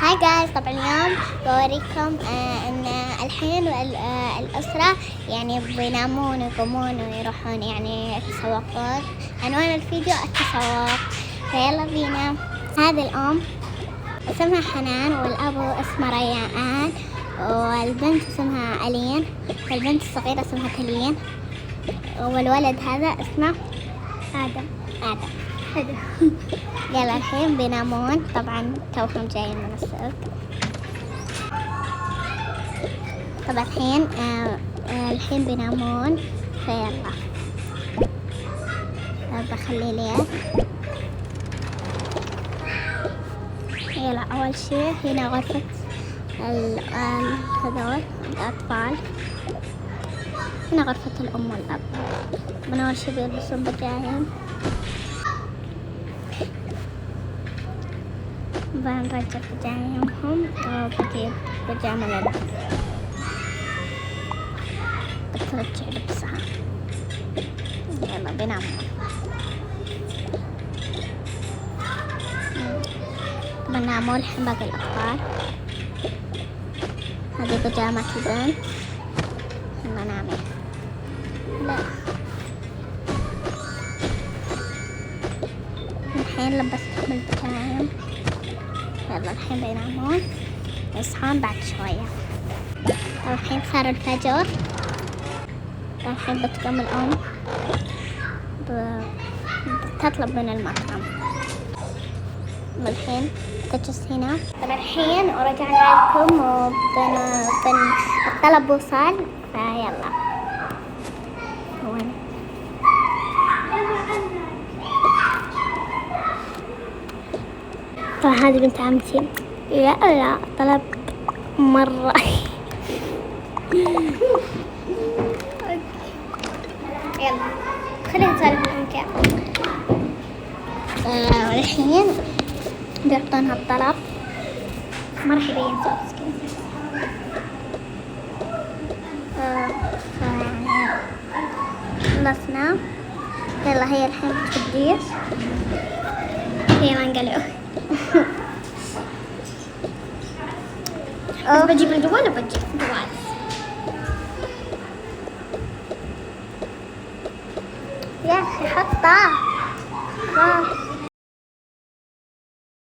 هاي جايز، طبعا اليوم بوريكم ان الحين الأسرة يعني بينامون ويقومون ويروحون يعني يتسوقون. عنوان الفيديو التسوق، فيلا بينا. هذه الأم اسمها حنان والأبو اسمه ريان والبنت اسمها ألين والبنت الصغيرة اسمها تلين والولد هذا اسمه آدم. يلا الحين بينامون، طبعا توهم جايين من السوق. طبعا الحين بينامون، فيلا بخلي ليه. يلا أول شيء هنا غرفة هذول الأطفال، هنا غرفة الأم والأب. من أول شيء بيلبسون بجاهم، بنرجع بجاهمهم وبجيب بجامة لنا بترجع لبسها. يلا بينامون. بناموا الحين باقي الأطفال. هذه بجامة البنت. يلا نامي. لا الحين لبستهم البجاهم. يلا الحين بينامون يصحون بعد شوية. الحين صار الفجر. الحين بتقوم الأم بتطلب من المطعم. والحين تجلس هنا. الحين ورجعنا لكم الطلب وصل، فيلا هون. طبعا هذه بنت عمتي. لا طلب مرة. يلا خلينا نسولف معهم كيف. والحين بيعطونها الطلب. ما راح يبين صوت سكين. خلصنا. يلا هي الحين بتفديش. يلا انقلعوا. بجيب الجوال وبجيب الجوال. يا أخي حطه.